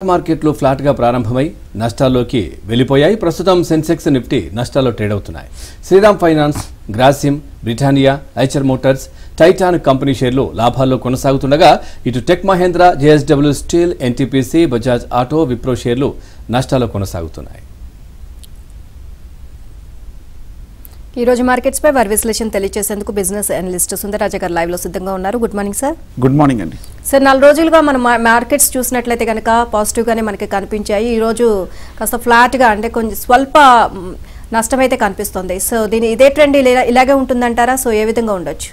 మార్కెట్లు ఫ్లాట్ గా ప్రారంభమై నష్టాల్లోకి వెళ్ళిపోయాయి. ప్రస్తుతం సెన్సెక్స్ నిఫ్టీ నష్టాల్లో ట్రేడ్ అవుతున్నాయి. శ్రీరామ్ ఫైనాన్స్, గ్రాసిమ్, బ్రిటానియా, ఐచర్ మోటార్స్, టైటాన్ కంపెనీ షేర్లు లాభాల్లో కొనసాగుతుండగా ఇటు టెక్ మహేంద్ర, జేఎస్డబ్ల్యూ స్టీల్, ఎన్టీపీసీ, బజాజ్ ఆటో, విప్రో షేర్లు నష్టాల్లో కొనసాగుతున్నాయి. ఈ రోజు మార్కెట్స్ పై వారి విశ్లేషణ తెలియజేసేందుకు బిజినెస్ అనలిస్ట్ సుందరరాజ గారు లైవ్ లో సిద్ధంగా ఉన్నారు. Good morning sir. Good morning అండి. సార్, 4 రోజులుగా మనం మార్కెట్స్ చూసినట్లయితే కనుక పాజిటివ్ గానే మనకి కనిపించాయి. ఈ రోజు కాస్త ఫ్లాట్ గా అంటే కొంచెం స్వల్ప నష్టం అయితే కనిపిస్తుంది. సో ఇదే ట్రెండ్ ఇలాగే ఉంటుందంటారా? సో ఏ విధంగా ఉండొచ్చు?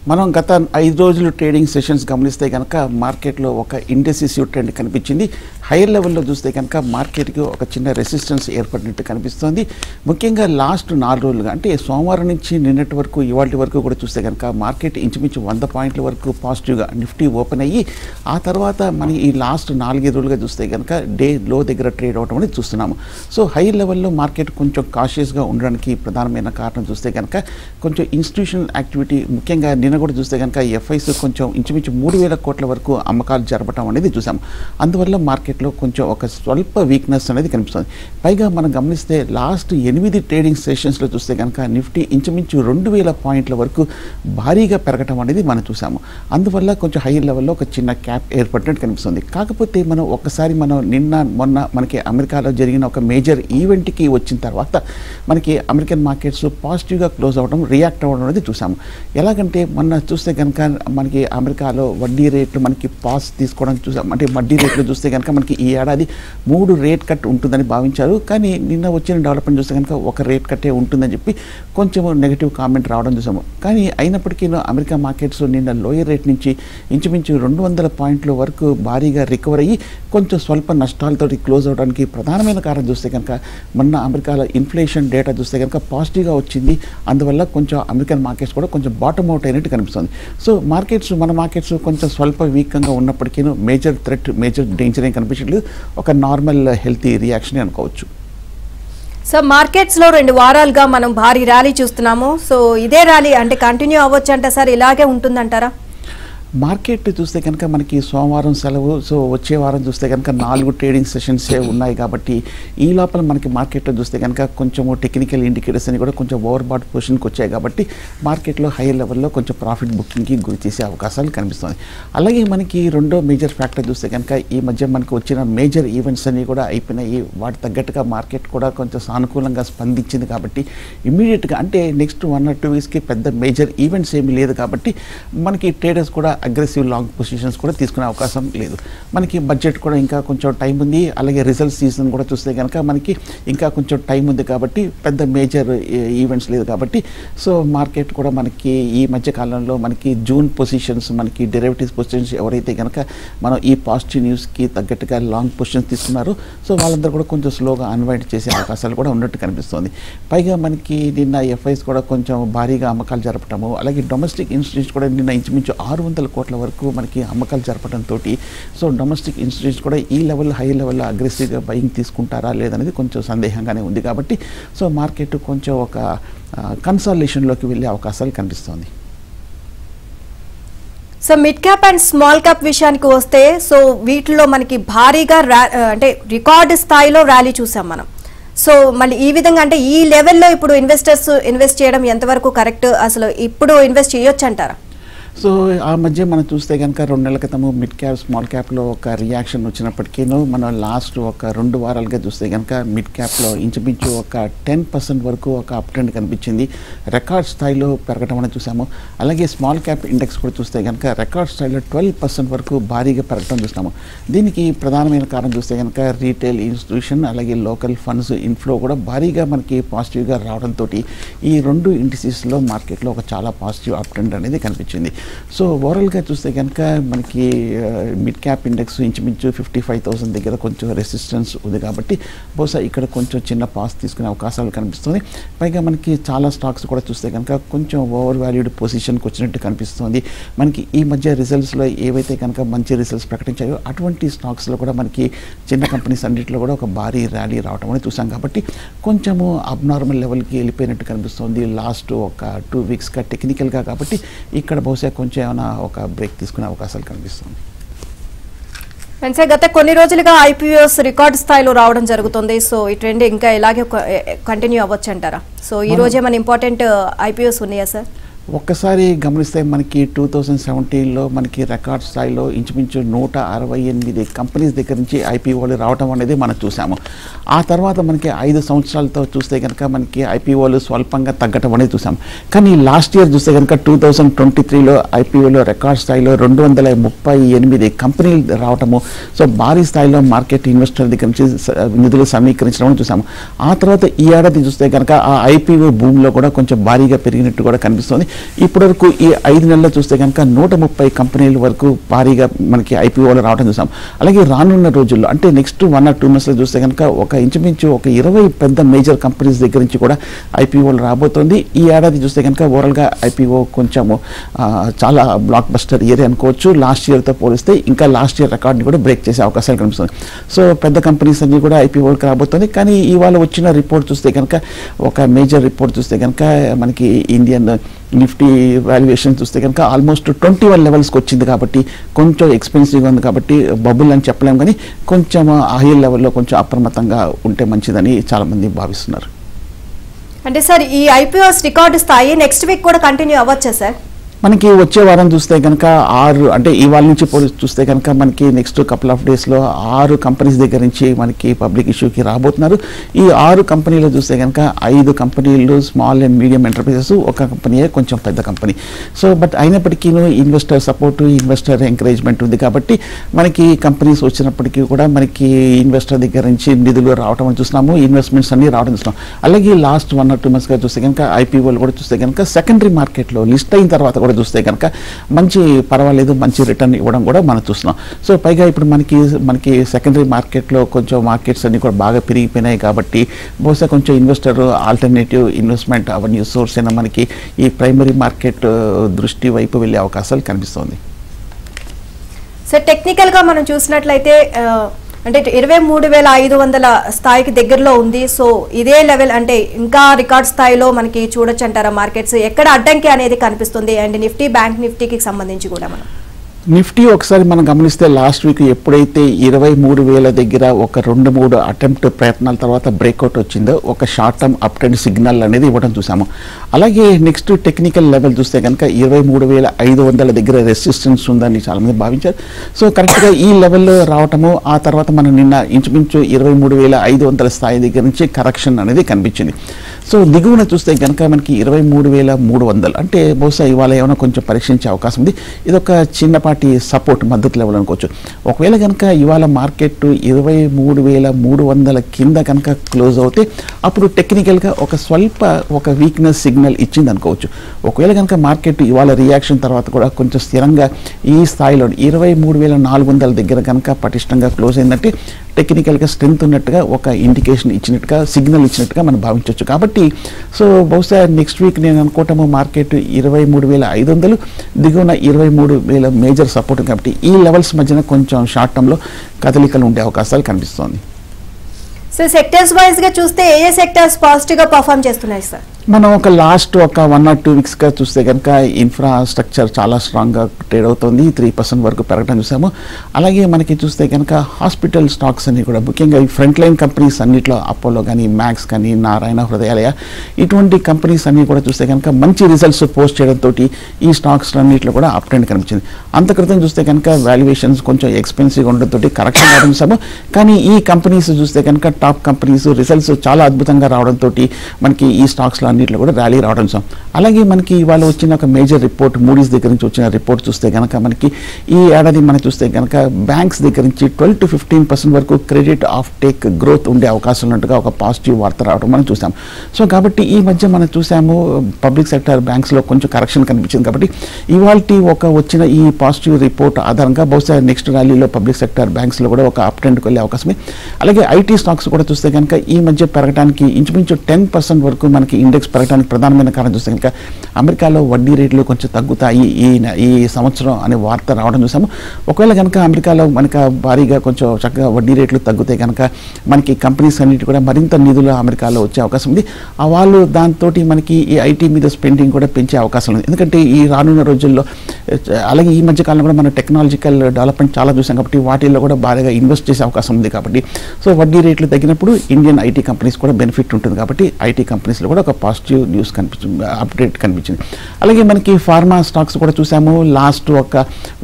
మనం గత 5 రోజులు ట్రేడింగ్ సెషన్స్ గమనిస్తే కనుక మార్కెట్లో ఒక ఇండెసిసివ్ ట్రెండ్ కనిపించింది. హైయర్ లెవెల్లో చూస్తే కనుక మార్కెట్కి ఒక చిన్న రెసిస్టెన్స్ ఏర్పడినట్టు కనిపిస్తుంది. ముఖ్యంగా లాస్ట్ 4 రోజులుగా అంటే సోమవారం నుంచి నిన్నటి వరకు ఇవాళ వరకు కూడా చూస్తే కనుక మార్కెట్ ఇంచుమించు 100 పాయింట్ల వరకు పాజిటివ్గా నిఫ్టీ ఓపెన్ అయ్యి ఆ తర్వాత మనం ఈ లాస్ట్ 4 రోజులుగా చూస్తే కనుక డే లో దగ్గర ట్రేడ్ అవడం అనేది చూస్తున్నాము. సో హైయర్ లెవెల్లో మార్కెట్ కొంచెం కాషియస్గా ఉండడానికి ప్రధానమైన కారణం చూస్తే కనుక కొంచెం ఇన్స్టిట్యూషనల్ యాక్టివిటీ, ముఖ్యంగా నిన్న కూడా చూస్తే కనుక ఎఫ్ఐస్ కొంచెం ఇంచుమించు 3,000 కోట్ల వరకు అమ్మకాలు జరపడం అనేది చూసాం. అందువల్ల మార్కెట్లో కొంచెం ఒక స్వల్ప వీక్నెస్ అనేది కనిపిస్తుంది. పైగా మనం గమనిస్తే లాస్ట్ 8 ట్రేడింగ్ సెషన్స్లో చూస్తే కనుక నిఫ్టీ ఇంచుమించు 2,000 పాయింట్ల వరకు భారీగా పెరగటం అనేది మనం చూసాము. అందువల్ల కొంచెం హై లెవెల్లో ఒక చిన్న క్యాప్ ఏర్పడినట్టు కనిపిస్తుంది. కాకపోతే మనం ఒక్కసారి నిన్న మొన్న మనకి అమెరికాలో జరిగిన ఒక మేజర్ ఈవెంట్కి వచ్చిన తర్వాత మనకి అమెరికన్ మార్కెట్స్ పాజిటివ్గా క్లోజ్ అవ్వడం, రియాక్ట్ అవ్వడం అనేది చూసాము. ఎలాగంటే మొన్న చూస్తే కనుక మనకి అమెరికాలో వడ్డీ రేట్లు మనకి పాస్ తీసుకోవడానికి చూసాం. అంటే వడ్డీ రేట్లు చూస్తే కనుక మనకి ఈ ఏడాది 3 రేట్ కట్ ఉంటుందని భావించారు. కానీ నిన్న వచ్చిన డెవలప్మెంట్ చూస్తే కనుక ఒక రేట్ కట్టే ఉంటుందని చెప్పి కొంచెం నెగిటివ్ కామెంట్ రావడం చూసాము. కానీ అయినప్పటికీ అమెరికా మార్కెట్స్ నిన్న లోయర్ రేట్ నుంచి ఇంచుమించు 200 పాయింట్ల వరకు భారీగా రికవర్ అయ్యి కొంచెం స్వల్ప నష్టాలతో క్లోజ్ అవడానికి ప్రధానమైన కారణం చూస్తే కనుక మొన్న అమెరికాలో ఇన్ఫ్లేషన్ డేటా చూస్తే కనుక పాజిటివ్గా వచ్చింది. అందువల్ల కొంచెం అమెరికన్ మార్కెట్స్ కూడా కొంచెం బాటమ్ అవుట్ అయినట్టు కనిపిస్తుంది. సో మన మార్కెట్స్ కొంచెం స్వల్ప వీక్గా ఉన్నప్పటికీ మేజర్ థ్రెట్, మేజర్ డేంజర్ ఏం కనిపించట్లేదు. ఒక నార్మల్ హెల్తీ రియాక్షన్ అనుకోవచ్చు. సో మార్కెట్స్ లో 2 వారాలుగా మనం భారీ ర్యాలీ చూస్తున్నాము. సో ఇదే ర్యాలీ అంటే కంటిన్యూ అవ్వచ్చు అంటే సార్ ఇలాగే ఉంటుందంటారా? మార్కెట్ చూస్తే కనుక మనకి సోమవారం సెలవు. సో వచ్చే వారం చూస్తే కనుక 4 ట్రేడింగ్ సెషన్సే ఉన్నాయి కాబట్టి ఈ లోపల మనకి మార్కెట్లో చూస్తే కనుక కొంచెము టెక్నికల్ ఇండికేటర్స్ అని కూడా కొంచెం ఓవర్ బాట్ పొజిషన్కి వచ్చాయి కాబట్టి మార్కెట్లో హైయర్ లెవెల్లో కొంచెం ప్రాఫిట్ బుకింగ్కి గురి చేసే అవకాశాలు కనిపిస్తుంది. అలాగే మనకి రెండో మేజర్ ఫ్యాక్టర్ చూస్తే కనుక ఈ మధ్య మనకు వచ్చిన మేజర్ ఈవెంట్స్ అన్నీ కూడా అయిపోయినాయి. వాటి తగ్గట్టుగా మార్కెట్ కూడా కొంచెం సానుకూలంగా స్పందించింది కాబట్టి ఇమ్మీడియట్గా అంటే నెక్స్ట్ 1 or 2 వీక్స్కి పెద్ద మేజర్ ఈవెంట్స్ ఏమీ లేదు కాబట్టి మనకి ట్రేడర్స్ కూడా అగ్రెసివ్ లాంగ్ పొజిషన్స్ కూడా తీసుకునే అవకాశం లేదు. మనకి బడ్జెట్ కూడా ఇంకా కొంచెం టైం ఉంది. అలాగే రిజల్ట్ సీజన్ కూడా చూస్తే కనుక మనకి ఇంకా కొంచెం టైం ఉంది కాబట్టి పెద్ద మేజర్ ఈవెంట్స్ లేదు కాబట్టి సో మార్కెట్ కూడా మనకి ఈ మధ్య కాలంలో మనకి జూన్ పొజిషన్స్, మనకి డెరివేటివ్స్ పొజిషన్స్ ఎవరైతే కనుక మనం ఈ పాజిటివ్ న్యూస్కి తగ్గట్టుగా లాంగ్ పొజిషన్స్ తీసుకున్నారో సో వాళ్ళందరూ కూడా కొంచెం స్లోగా అన్వైండ్ చేసే అవకాశాలు కూడా ఉన్నట్టు కనిపిస్తుంది. పైగా మనకి నిన్న ఎఫ్ఐస్ కూడా కొంచెం భారీగా అమ్మకాలు జరపడము, అలాగే డొమెస్టిక్ ఇన్స్టిట్యూట్స్ కూడా నిన్న ఇంచుమించు 600 కోట్ల వరకు మనకి అమ్మకాలు జరపడంతో సో డొమెస్టిక్ ఇన్స్టిట్యూట్స్ కూడా ఈ లెవెల్ హై లెవెల్లో అగ్రెసివ్గా బయింగ్ తీసుకుంటారా లేదనేది కొంచెం సందేహంగానే ఉంది కాబట్టి సో మార్కెట్ కొంచెం ఒక కన్సాలిడేషన్లోకి వెళ్ళే అవకాశాలు కనిపిస్తుంది. So mid cap and small cap విషయానికి వస్తే సో వీటిలో మనకి భారీగా అంటే రికార్డు స్థాయిలో ర్యాలీ చూసాం మనం. సో మళ్ళీ ఈ విధంగా అంటే ఈ లెవెల్లో ఇప్పుడు ఇన్వెస్టర్స్ ఇన్వెస్ట్ చేయడం ఎంతవరకు కరెక్ట్, అసలు ఇప్పుడు ఇన్వెస్ట్ చేయొచ్చు అంటారా? సో ఆ మధ్య మనం చూస్తే కనుక 2 నెలల క్రితము మిడ్ క్యాప్ స్మాల్ క్యాప్లో ఒక రియాక్షన్ వచ్చినప్పటికీ మనం లాస్ట్ ఒక 2 వారాలుగా చూస్తే కనుక మిడ్ క్యాప్లో ఇంచుమించు ఒక 10% వరకు ఒక అప్ ట్రెండ్ కనిపించింది. రికార్డ్ స్థాయిలో పెరగడం అనేది చూసాము. అలాగే స్మాల్ క్యాప్ ఇండెక్స్ కూడా చూస్తే కనుక రికార్డ్ స్థాయిలో 12% వరకు భారీగా పెరగడం చూస్తాము. దీనికి ప్రధానమైన కారణం చూస్తే కనుక రీటైల్ ఇన్స్టిట్యూషన్ అలాగే లోకల్ ఫండ్స్ ఇన్ఫ్లో కూడా భారీగా మనకి పాజిటివ్గా రావడంతో ఈ 2 ఇండిసెస్లో మార్కెట్లో ఒక చాలా పాజిటివ్ అప్ ట్రెండ్ అనేది కనిపించింది. సో ఓవరాల్గా చూస్తే కనుక మనకి మిడ్ క్యాప్ ఇండెక్స్ ఇంచుమించు 55,000 దగ్గర కొంచెం రెసిస్టెన్స్ ఉంది కాబట్టి బహుశా ఇక్కడ కొంచెం చిన్న పాస్ తీసుకునే అవకాశాలు కనిపిస్తుంది. పైగా మనకి చాలా స్టాక్స్ కూడా చూస్తే కనుక కొంచెం ఓవర్ వాల్యూడ్ పొజిషన్కి వచ్చినట్టు కనిపిస్తుంది. మనకి ఈ మధ్య రిజల్ట్స్లో ఏవైతే కనుక మంచి రిజల్ట్స్ ప్రకటించాయో అటువంటి స్టాక్స్లో కూడా మనకి చిన్న కంపెనీస్ అన్నింటిలో కూడా ఒక భారీ ర్యాలీ రావడం అనేది చూసాం కాబట్టి కొంచెము అబ్నార్మల్ లెవెల్కి వెళ్ళిపోయినట్టు కనిపిస్తుంది లాస్ట్ ఒక 2 వీక్స్గా టెక్నికల్గా. కాబట్టి ఇక్కడ బహుశా కొంచెం ఏమైనా ఒక బ్రేక్ తీసుకునే అవకాశాలు కనిపిస్తుంది. అండ్ సార్ గత కొన్ని రోజులుగా ఐపీఓస్ రికార్డ్ స్థాయిలో రావడం జరుగుతుంది. సో ఈ ట్రెండ్ ఇంకా ఇలాగే కంటిన్యూ అవ్వచ్చు అంటారా? సో ఈ రోజే మన ఇంపార్టెంట్ ఐపీఓస్ ఉన్నాయా సార్? ఒక్కసారి గమనిస్తే మనకి 2017లో మనకి రికార్డ్ స్థాయిలో ఇంచుమించు 168 కంపెనీస్ దగ్గర నుంచి ఐపీఓలు రావడం అనేది మనం చూసాము. ఆ తర్వాత మనకి 5 సంవత్సరాలతో చూస్తే కనుక మనకి ఐపీఓలు స్వల్పంగా తగ్గటం అనేది చూసాం. కానీ లాస్ట్ ఇయర్ చూస్తే కనుక 2023లో ఐపీఓలో రికార్డ్ స్థాయిలో 238 కంపెనీలు రావటము, సో భారీ స్థాయిలో మార్కెట్ ఇన్వెస్టర్ దగ్గర నుంచి నిధులు సమీకరించడం చూసాము. ఆ తర్వాత ఈ ఏడాది చూస్తే కనుక ఆ ఐపీఓ భూమిలో కూడా కొంచెం భారీగా పెరిగినట్టు కూడా కనిపిస్తుంది. ఇప్పటివరకు ఈ 5 నెలల్లో చూస్తే కనుక 130 కంపెనీల వరకు భారీగా మనకి ఐపీఓలు రావడం చూసాం. అలాగే రానున్న రోజుల్లో అంటే నెక్స్ట్ 1 or 2 monthsలో చూస్తే కనుక ఇంచుమించు 20 పెద్ద మేజర్ కంపెనీస్ దగ్గర నుంచి కూడా ఐపీఓలు రాబోతోంది. ఈ ఏడాది చూస్తే కనుక ఓవరాల్గా ఐపీఓ కొంచెము చాలా బ్లాక్ బస్టర్ ఇయర్ అనుకోవచ్చు. లాస్ట్ ఇయర్తో పోలిస్తే ఇంకా లాస్ట్ ఇయర్ రికార్డ్ని కూడా బ్రేక్ చేసే అవకాశాలు కనిపిస్తుంది. సో పెద్ద కంపెనీస్ అన్ని కూడా ఐపీఓకి రాబోతుంది. కానీ ఇవాళ వచ్చిన రిపోర్ట్ చూస్తే కనుక ఒక మేజర్ రిపోర్ట్ చూస్తే కనుక మనకి ఇండియన్ నిఫ్టీ వాల్యుయేషన్ చూస్తే కనుక ఆల్మోస్ట్ 21 లెవెల్స్కి వచ్చింది. కాబట్టి కొంచెం ఎక్స్పెన్సివ్గా ఉంది. కాబట్టి బబుల్ అని చెప్పలేము, కానీ కొంచెం హై లెవెల్లో కొంచెం అప్రమత్తంగా ఉంటే మంచిదని చాలామంది భావిస్తున్నారు. అంటే సార్ ఈ ఐపీఓస్ రికార్డు స్థాయి నెక్స్ట్ వీక్ కూడా కంటిన్యూ అవ్వచ్చా సార్? మనకి వచ్చే వారం చూస్తే కనుక 6 అంటే ఇవాళ నుంచి చూస్తే కనుక మనకి నెక్స్ట్ కపుల్ ఆఫ్ డేస్లో 6 కంపెనీస్ దగ్గర నుంచి మనకి పబ్లిక్ ఇష్యూకి రాబోతున్నారు. ఈ 6 కంపెనీలు చూస్తే కనుక 5 కంపెనీలు స్మాల్ అండ్ మీడియం ఎంటర్ప్రైజెస్, ఒక కంపెనీయే కొంచెం పెద్ద కంపెనీ. సో బట్ అయినప్పటికీ ఇన్వెస్టర్ సపోర్టు, ఇన్వెస్టర్ ఎంకరేజ్మెంట్ ఉంది. కాబట్టి మనకి కంపెనీస్ వచ్చినప్పటికీ కూడా మనకి ఇన్వెస్టర్ దగ్గర నుంచి నిధులు రావడం చూస్తున్నాము, ఇన్వెస్ట్మెంట్స్ అన్ని రావడం చూస్తున్నాం. అలాగే లాస్ట్ 1 or 2 monthsగా చూస్తే కనుక ఐపీఓలు కూడా చూస్తే కనుక సెకండరీ మార్కెట్లో లిస్ట్ అయిన తర్వాత కూడా చూస్తే కనుక మంచి పర్వాలేదు, మంచి రిటర్న్ ఇవ్వడం కూడా మనం చూస్తున్నాం. సో పైగా ఇప్పుడు మనకి సెకండరీ మార్కెట్లో కొంచెం మార్కెట్స్ అన్ని కూడా బాగా పెరిగిపోయినాయి. కాబట్టి బహుశా కొంచెం ఇన్వెస్టర్ ఆల్టర్నేటివ్ ఇన్వెస్ట్మెంట్ అవన్నీ సోర్స్ అయినా మనకి ఈ ప్రైమరీ మార్కెట్ దృష్టి వైపు వెళ్ళే అవకాశాలు కనిపిస్తుంది. సార్ టెక్నికల్గా మనం చూసినట్లయితే అంటే 23,500 స్థాయికి దగ్గరలో ఉంది. సో ఇదే లెవెల్ అంటే ఇంకా రికార్డ్ స్థాయిలో మనకి చూడొచ్చు అంటారా మార్కెట్స్? ఎక్కడ అడ్డంకి అనేది కనిపిస్తుంది? అండ్ నిఫ్టీ, బ్యాంక్ నిఫ్టీకి సంబంధించి కూడా మనం నిఫ్టీ ఒకసారి మనం గమనిస్తే లాస్ట్ వీక్ ఎప్పుడైతే 23,000 దగ్గర ఒక 2-3 అటెంప్ట్ ప్రయత్నాల తర్వాత బ్రేక్అవుట్ వచ్చిందో ఒక short term up trend signal అనేది ఇవ్వడం చూసాము. అలాగే నెక్స్ట్ టెక్నికల్ లెవెల్ చూస్తే కనుక 23,500 దగ్గర రెసిస్టెన్స్ ఉందని చాలామంది భావించారు. సో కరెక్ట్గా ఈ లెవెల్లో రావటము, ఆ తర్వాత మనం నిన్న ఇంచుమించు 23,500 స్థాయి దగ్గర నుంచి కరెక్షన్ అనేది కనిపించింది. సో దిగువన చూస్తే కనుక మనకి 23,300 అంటే బహుశా ఇవాళ ఏమైనా కొంచెం పరీక్షించే అవకాశం ఉంది. ఇది ఒక చిన్నపాటి సపోర్ట్ మద్దతు లెవెల్ అనుకోవచ్చు. ఒకవేళ కనుక ఇవాళ మార్కెట్ 23,300 కింద కనుక క్లోజ్ అవుతే అప్పుడు టెక్నికల్గా ఒక వీక్నెస్ సిగ్నల్ ఇచ్చింది అనుకోవచ్చు. ఒకవేళ కనుక మార్కెట్ ఇవాళ రియాక్షన్ తర్వాత కూడా కొంచెం స్థిరంగా ఈ స్థాయిలో 23,400 దగ్గర కనుక పటిష్టంగా క్లోజ్ అయిందంటే టెక్నికల్గా స్ట్రెంత్ ఉన్నట్టుగా ఒక ఇండికేషన్ ఇచ్చినట్టుగా, సిగ్నల్ ఇచ్చినట్టుగా మనం భావించవచ్చు. కాబట్టి సో బహుశా నెక్స్ట్ వీక్ నేను అనుకోవటము మార్కెట్ 23,500 దిగువన 23,000 మేజర్ సపోర్ట్. కాబట్టి ఈ లెవెల్స్ మధ్యన కొంచెం షార్ట్ టర్మ్లో కదలికలు ఉండే అవకాశాలు కనిపిస్తోంది. సో సెక్టర్స్ వైజ్గా చూస్తే ఏ సెక్టర్స్ పాజిటివ్గా పర్ఫామ్ చేస్తున్నాయి సార్? మనం లాస్ట్ 1 or 2 weeksగా చూస్తే కనుక ఇన్ఫ్రాస్ట్రక్చర్ చాలా స్ట్రాంగ్గా ట్రేడ్ అవుతుంది, 3% వరకు పెరగడం చూసాము. అలాగే మనకి చూస్తే కనుక హాస్పిటల్ స్టాక్స్ అన్ని కూడా ముఖ్యంగా ఈ ఫ్రంట్ లైన్ కంపెనీస్ అన్నింటిలో అపోలో కానీ, మ్యాక్స్ కానీ, నారాయణ హృదయాలయ ఇటువంటి కంపెనీస్ అన్ని కూడా చూస్తే కనుక మంచి రిజల్ట్స్ పోస్ట్ చేయడంతో ఈ స్టాక్స్ అన్నింటిలో కూడా అప్ ట్రెండ్ కనిపించింది. అంత క్రితం చూస్తే కనుక వాల్యుయేషన్స్ కొంచెం ఎక్స్పెన్సివ్గా ఉండడంతో కరెక్షన్ రావడం చూసాము. కానీ ఈ కంపెనీస్ చూస్తే కనుక టాప్ కంపెనీస్ రిజల్ట్స్ చాలా అద్భుతంగా రావడంతో మనకి ఈ స్టాక్స్లో అన్నింటిలో కూడా ర్యాలీ రావడం చూసాం. అలాగే మనకి ఇవాళ వచ్చిన ఒక మేజర్ రిపోర్ట్ మూడీస్ దగ్గర నుంచి వచ్చిన రిపోర్ట్ చూస్తే కనుక మనకి ఈ ఏడాది మనం చూస్తే కనుక బ్యాంక్స్ దగ్గర నుంచి 12 to 15% వరకు క్రెడిట్ ఆఫ్ టేక్ గ్రోత్ ఉండే అవకాశం ఉన్నట్టుగా ఒక పాజిటివ్ వార్త రావడం మనం చూసాం. సో కాబట్టి ఈ మధ్య మనం చూసాము పబ్లిక్ సెక్టర్ బ్యాంక్స్లో కొంచెం కరెక్షన్ కనిపించింది. కాబట్టి ఇవాళ వచ్చిన ఈ పాజిటివ్ రిపోర్ట్ ఆధారంగా బహుశా నెక్స్ట్ ర్యాలీలో పబ్లిక్ సెక్టర్ బ్యాంక్స్లో కూడా ఒక అప్ ట్రెండ్కి వెళ్ళే అవకాశమే. అలాగే ఐటీ స్టాక్స్ కూడా చూస్తే కనుక ఈ మధ్య పెరగడానికి ఇంచుమించు 10% వరకు మనకి ఇండెక్స్ పెరగడానికి ప్రధానమైన కారణం చూస్తే కనుక అమెరికాలో వడ్డీ రేట్లు కొంచెం తగ్గుతాయి ఈ సంవత్సరం అనే వార్త రావడం చూసాము. ఒకవేళ కనుక అమెరికాలో మనకు భారీగా కొంచెం చక్కగా వడ్డీ రేట్లు తగ్గుతాయి కనుక మనకి కంపెనీస్ అన్నిటి కూడా మరింత నిధులు అమెరికాలో వచ్చే అవకాశం ఉంది. వాళ్ళు దాంతో మనకి ఈ ఐటీ మీద స్పెండింగ్ కూడా పెంచే అవకాశం ఉంది. ఎందుకంటే ఈ రానున్న రోజుల్లో అలాగే ఈ మధ్య కాలంలో కూడా మనం టెక్నాలజికల్ డెవలప్మెంట్ చాలా చూసాం కాబట్టి వాటిల్లో కూడా బాగా ఇన్వెస్ట్ చేసే అవకాశం ఉంది. కాబట్టి సో వడ్డీ రేట్లు తగ్గినప్పుడు ఇండియన్ ఐటీ కంపెనీస్ కూడా బెనిఫిట్ ఉంటుంది. కాబట్టి ఐటీ కంపెనీస్లో కూడా ఒక పాజిటివ్ న్యూస్ అప్డేట్ కనిపించింది. అలాగే మనకి ఫార్మా స్టాక్స్ కూడా చూసాము. లాస్ట్ ఒక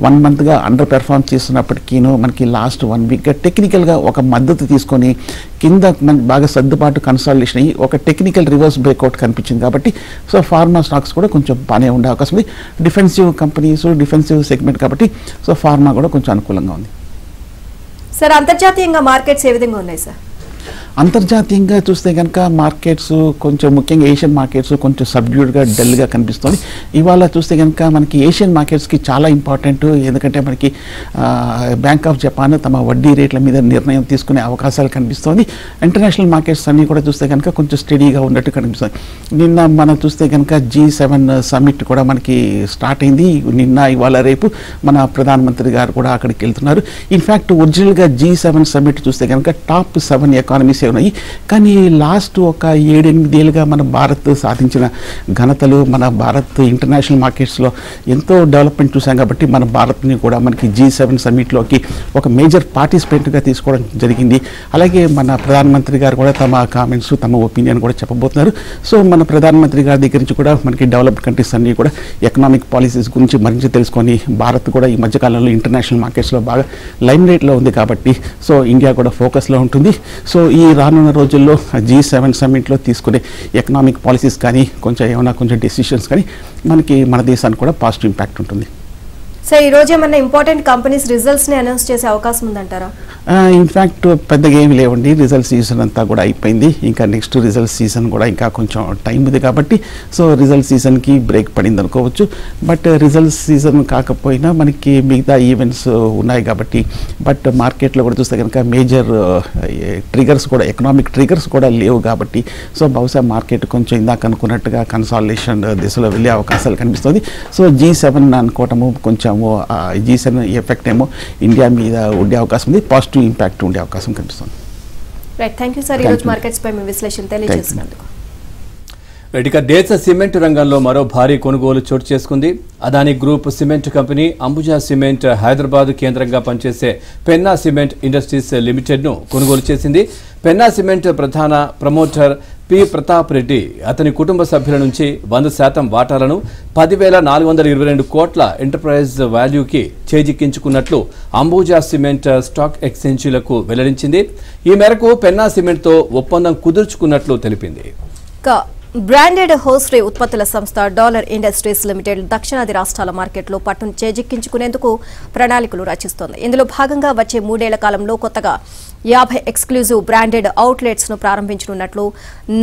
1 మంత్గా అండర్ పెర్ఫార్మ్ చేస్తున్నప్పటికీను మనకి లాస్ట్ 1 వీక్గా టెక్నికల్గా ఒక మద్దతు తీసుకొని కింద మనకి బాగా సర్దుబాటు కన్సాలిడేషన్ అయ్యి ఒక టెక్నికల్ రివర్స్ బ్రేక్అవుట్ కనిపించింది. కాబట్టి సో ఫార్మా స్టాక్స్ కూడా కొంచెం బాగానే ఉండే అవకాశం ఉంది. డిఫెన్సివ్ కంపెనీస్ డిఫెన్సివ్ సెగ్మెంట్ కాబట్టి సో ఫార్మా కూడా కొంచెం అనుకూలంగా ఉంది. సార్ అంతర్జాతీయంగా మార్కెట్స్ ఏ విధంగా ఉన్నాయి సార్? అంతర్జాతీయంగా చూస్తే కనుక మార్కెట్స్ కొంచెం ముఖ్యంగా ఏషియన్ మార్కెట్స్ కొంచెం సబ్డ్యూడ్గా డల్గా కనిపిస్తుంది. ఇవాళ చూస్తే కనుక మనకి ఏషియన్ మార్కెట్స్కి చాలా ఇంపార్టెంట్. ఎందుకంటే మనకి బ్యాంక్ ఆఫ్ జపాన్ తమ వడ్డీ రేట్ల మీద నిర్ణయం తీసుకునే అవకాశాలు కనిపిస్తుంది. ఇంటర్నేషనల్ మార్కెట్స్ అన్నీ కూడా చూస్తే కనుక కొంచెం స్టడీగా ఉన్నట్టు కనిపిస్తుంది. నిన్న మనం చూస్తే కనుక G7 సమ్మిట్ కూడా మనకి స్టార్ట్ అయింది. నిన్న ఇవాళ రేపు మన ప్రధానమంత్రి గారు కూడా అక్కడికి వెళ్తున్నారు. ఇన్ఫ్యాక్ట్ ఒరిజినల్గా G7 సమ్మిట్ చూస్తే కనుక టాప్ 7 ఎకానమీస్ ఉన్నాయి. కానీ లాస్ట్ ఒక 7-8 ఏళ్ళుగా మన భారత్ సాధించిన ఘనతలు మన భారత్ ఇంటర్నేషనల్ మార్కెట్స్లో ఎంతో డెవలప్మెంట్ చూసాం. కాబట్టి మన భారత్ని కూడా మనకి G7 సమ్మిట్లోకి ఒక మేజర్ పార్టిసిపెంట్గా తీసుకోవడం జరిగింది. అలాగే మన ప్రధానమంత్రి గారు కూడా తమ కామెంట్స్ తమ ఒపీనియన్ కూడా చెప్పబోతున్నారు. సో మన ప్రధానమంత్రి గారి దగ్గర నుంచి కూడా మనకి డెవలప్డ్ కంట్రీస్ అన్నీ కూడా ఎకనామిక్ పాలసీస్ గురించి మరింత తెలుసుకొని భారత్ కూడా ఈ మధ్యకాలంలో ఇంటర్నేషనల్ మార్కెట్స్లో బాగా లైమ్ రేట్లో ఉంది. కాబట్టి సో ఇండియా కూడా ఫోకస్లో ఉంటుంది. సో ఈ రానున్న రోజుల్లో G7 సమ్మిట్లో తీసుకునే ఎకనామిక్ పాలసీస్ కానీ కొంచెం డెసిషన్స్ కానీ మనకి మన దేశానికి కూడా పాజిటివ్ ఇంపాక్ట్ ఉంటుంది. సో ఈ రోజు ఏమన్నా ఇంపార్టెంట్ కంపెనీస్ రిజల్ట్స్ ని అనౌన్స్ చేసే అవకాశం ఉందంటారా? ఇన్ఫ్యాక్ట్ పెద్దగా ఏమి లేవండి. రిజల్ట్ సీజన్ అంతా కూడా అయిపోయింది. ఇంకా నెక్స్ట్ రిజల్ట్ సీజన్ కూడా ఇంకా కొంచెం టైం ఉంది. కాబట్టి సో రిజల్ట్ సీజన్కి బ్రేక్ పడింది అనుకోవచ్చు. బట్ రిజల్ట్ సీజన్ కాకపోయినా మనకి మిగతా ఈవెంట్స్ ఉన్నాయి కాబట్టి బట్ మార్కెట్లో కూడా చూస్తే కనుక మేజర్ ట్రిగర్స్ కూడా ఎకనామిక్ ట్రిగర్స్ కూడా లేవు. కాబట్టి సో బహుశా మార్కెట్ కొంచెం ఇందాక అనుకున్నట్టుగా కన్సాలిడేషన్ దిశలో వెళ్ళే అవకాశాలు కనిపిస్తుంది. సో G7 అనుకోవటము కొంచెం G7 ఎఫెక్ట్ ఏమో ఇండియా మీద ఉండే అవకాశం ఉంది. పాజిటివ్ ఇంపాక్ట్ ఉండే అవకాశం కనిపిస్తుంది. Right, thank you sir. ఈ రోజు మార్కెట్స్ పై మీ విశ్లేషణ తెలియజేసినందుకు. ఇక దేశ సిమెంట్ రంగంలో మరో భారీ కొనుగోలు చోటు చేసుకుంది. Adani group cement company Ambuja cement Hyderabad కేంద్రంగా పనిచేసే పెన్నా సిమెంట్ ఇండస్ట్రీస్ లిమిటెడ్ను కొనుగోలు చేసింది. పెన్నా సిమెంట్ ప్రధాన ప్రమోటర్ పి ప్రతాప్ రెడ్డి అతని కుటుంబ సభ్యుల నుంచి 100% వాటాలను 10,422 కోట్ల ఎంటర్ప్రైజ్ వాల్యూకి చేజిక్కించుకున్నట్లు అంబుజా సిమెంట్ స్టాక్ ఎక్స్చేంజీలకు వెల్లడించింది. ఈ మేరకు పెన్నా సిమెంట్తో ఒప్పందం కుదుర్చుకున్నట్లు తెలిపింది. బ్రాండెడ్ హోస్రీ ఉత్పత్తుల సంస్థ డాలర్ ఇండస్ట్రీస్ లిమిటెడ్ దక్షిణాది రాష్ట్రాల మార్కెట్లో పట్టును చేజిక్కించుకునేందుకు ప్రణాళికలు రచిస్తోంది. ఇందులో భాగంగా వచ్చే 3 ఏళ్ల కాలంలో కొత్తగా 50 ఎక్స్క్లూజివ్ బ్రాండెడ్ అవుట్లెట్స్ ను ప్రారంభించనున్నట్లు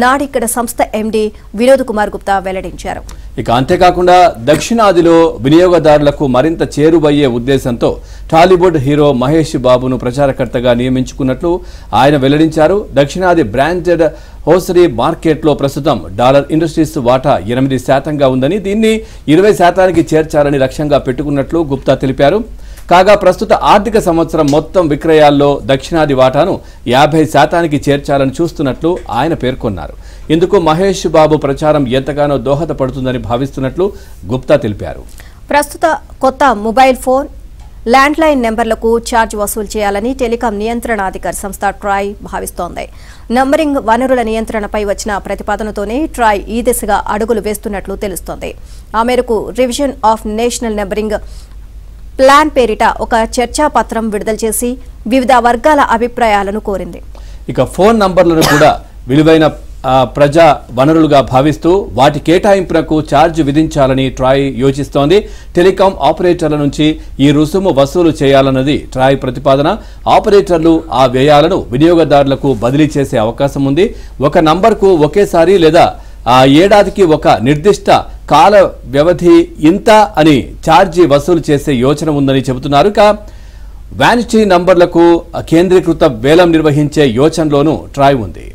నాడిక్కడ సంస్థ ఎండీ వినోద్ కుమార్ గుప్తా వెల్లడించారు. ఇక అంతేకాకుండా దక్షిణాదిలో వినియోగదారులకు మరింత చేరువయ్యే ఉద్దేశంతో టాలీవుడ్ హీరో మహేష్ బాబును ప్రచారకర్తగా నియమించుకున్నట్లు ఆయన వెల్లడించారు. దక్షిణాది బ్రాండెడ్ హోసరీ మార్కెట్లో ప్రస్తుతం డాలర్ ఇండస్ట్రీస్ వాటా 8%గా ఉందని, దీన్ని 20%కి చేర్చాలని లక్ష్యంగా పెట్టుకున్నట్లు గుప్తా తెలిపారు. కాగా ప్రస్తుత ఆర్థిక సంవత్సరం మొత్తం విక్రయాల్లో దక్షిణాది వాటాను 50%కి చేర్చాలని చూస్తున్నట్లు ఆయన పేర్కొన్నారు. ఇందుకు మహేష్ బాబు ప్రచారం ఎంతగానో దోహదపడుతుందని భావిస్తున్నట్లు గుప్తా తెలిపారు. ప్రస్తుత కొత్త మొబైల్ ఫోన్ ల్యాండ్లైన్ నెంబర్లకు ఛార్జ్ వసూలు చేయాలని టెలికాం నియంత్రణాధికారి సంస్థ ట్రాయ్ భావిస్తోంది. నంబరింగ్ వనరుల నియంత్రణపై వచ్చిన ప్రతిపాదనతోనే ట్రాయ్ ఈ దిశగా అడుగులు వేస్తున్నట్లు తెలుస్తోంది. ఆ మేరకు revision of national numbering plan పేరిట ఒక చర్చాపత్రం విడుదల చేసి వివిధ వర్గాల అభిప్రాయాలను కోరింది. ఇక ఫోన్ నంబర్లను కూడా విలువైన ప్రజా వనరులుగా భావిస్తూ వాటి కేటాయింపునకు ఛార్జ్ విధించాలని ట్రాయ్ యోచిస్తోంది. టెలికాం ఆపరేటర్ల నుంచి ఈ రుసుము వసూలు చేయాలన్నది ట్రాయ్ ప్రతిపాదన. ఆపరేటర్లు ఆ వ్యయాలను వినియోగదారులకు బదిలీ చేసే అవకాశం ఉంది. ఒక నంబర్కు ఒకేసారి లేదా ఆ ఏడాదికి ఒక నిర్దిష్ట కాల వ్యవధి ఇంత అని ఛార్జీ వసూలు చేసే యోచన ఉందని చెబుతున్నారు. వ్యానిటీ నంబర్లకు కేంద్రీకృత వేలం నిర్వహించే యోచనలోనూ ట్రాయ్ ఉంది.